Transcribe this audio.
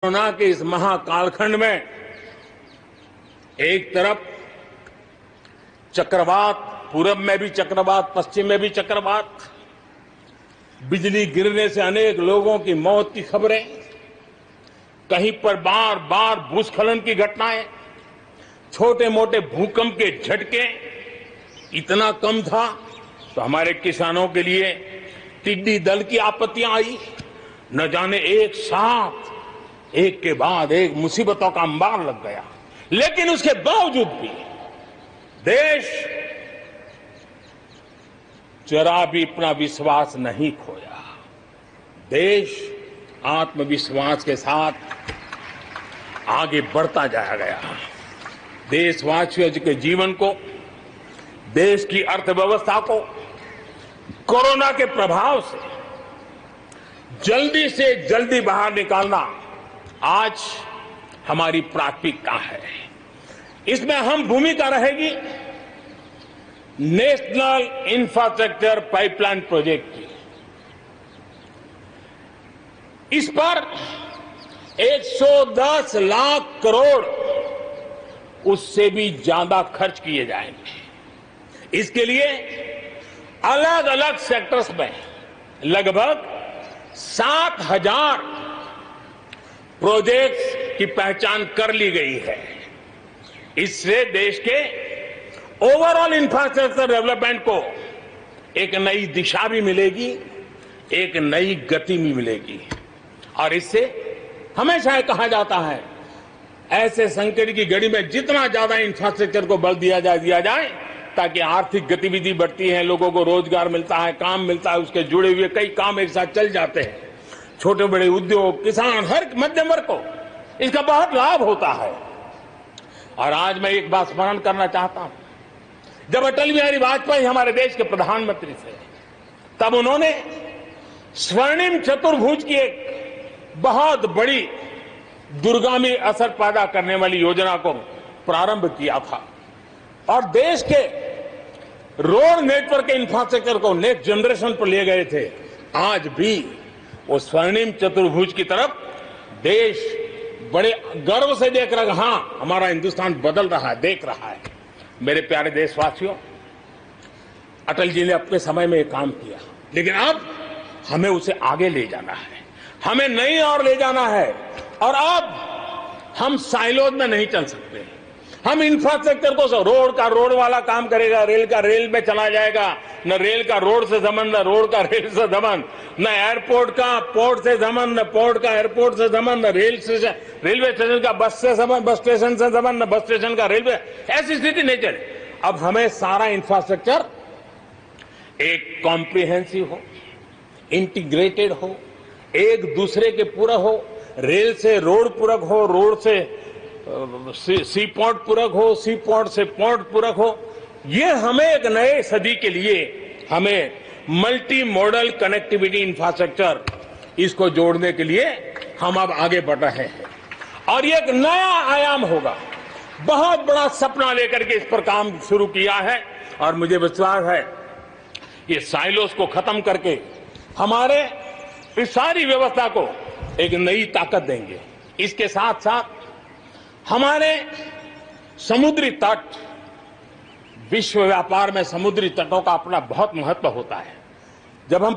Corona के इस महाकालखंड में एक तरफ चक्रवात, पूरब में भी चक्रवात, पश्चिम में भी चक्रवात, बिजली गिरने से अनेक लोगों की मौत की खबरें, कहीं पर बार बार भूस्खलन की घटनाएं, छोटे मोटे भूकंप के झटके। इतना कम था तो हमारे किसानों के लिए टिड्डी दल की आपत्तियां आई। न जाने एक साथ एक के बाद एक मुसीबतों का अंबार लग गया, लेकिन उसके बावजूद भी देश जरा भी अपना विश्वास नहीं खोया। देश आत्मविश्वास के साथ आगे बढ़ता जाया गया। देशवासियों के जीवन को, देश की अर्थव्यवस्था को कोरोना के प्रभाव से जल्दी बाहर निकालना आज हमारी प्राथमिकता है। इसमें अहम भूमिका रहेगी नेशनल इंफ्रास्ट्रक्चर पाइपलाइन प्रोजेक्ट की। इस पर 110 लाख करोड़, उससे भी ज्यादा खर्च किए जाएंगे। इसके लिए अलग अलग सेक्टर्स में लगभग 7,000 प्रोजेक्ट्स की पहचान कर ली गई है। इससे देश के ओवरऑल इंफ्रास्ट्रक्चर डेवलपमेंट को एक नई दिशा भी मिलेगी, एक नई गति भी मिलेगी। और इससे हमेशा ये कहा जाता है, ऐसे संकट की घड़ी में जितना ज्यादा इंफ्रास्ट्रक्चर को बल दिया जाए ताकि आर्थिक गतिविधि बढ़ती है, लोगों को रोजगार मिलता है, काम मिलता है, उसके जुड़े हुए कई काम एक साथ चल जाते हैं। छोटे बड़े उद्योग, किसान, हर मध्यम वर्ग को इसका बहुत लाभ होता है। और आज मैं एक बात स्मरण करना चाहता हूं, जब अटल बिहारी वाजपेयी हमारे देश के प्रधानमंत्री थे, तब उन्होंने स्वर्णिम चतुर्भुज की एक बहुत बड़ी दूरगामी असर पैदा करने वाली योजना को प्रारंभ किया था और देश के रोड नेटवर्क के इंफ्रास्ट्रक्चर को नेक्स्ट जनरेशन पर ले गए थे। आज भी वो स्वर्णिम चतुर्भुज की तरफ देश बड़े गर्व से देख रहा है। हां, हमारा हिंदुस्तान बदल रहा है, देख रहा है। मेरे प्यारे देशवासियों, अटल जी ने अपने समय में एक काम किया, लेकिन अब हमें उसे आगे ले जाना है, हमें नई ओर ले जाना है। और अब हम साइलोज में नहीं चल सकते। हम इंफ्रास्ट्रक्चर को, रोड का रोड वाला काम करेगा, रेल का रेल में चला जाएगा, न रेल का रोड से संबंध, न रोड का रेल से संबंध, न एयरपोर्ट का पोर्ट से संबंध, न पोर्ट का एयरपोर्ट से संबंध, न रेलवे स्टेशन का बस से संबंध, बस स्टेशन से संबंध, न बस स्टेशन का रेलवे। ऐसी स्थिति नहीं चले। अब हमें सारा इंफ्रास्ट्रक्चर एक कॉम्प्रिहेंसिव हो, इंटीग्रेटेड हो, एक दूसरे के पूरक हो। रेल से रोड पूरक हो, रोड से सी पोर्ट पूरक हो, सी पोर्ट से पोर्ट पूरक हो। ये हमें एक नए सदी के लिए हमें मल्टी मॉडल कनेक्टिविटी इंफ्रास्ट्रक्चर, इसको जोड़ने के लिए हम अब आगे बढ़ रहे हैं और ये एक नया आयाम होगा। बहुत बड़ा सपना लेकर के इस पर काम शुरू किया है और मुझे विश्वास है ये साइलोस को खत्म करके हमारे इस सारी व्यवस्था को एक नई ताकत देंगे। इसके साथ साथ हमारे समुद्री तट, विश्व व्यापार में समुद्री तटों का अपना बहुत महत्व होता है। जब हम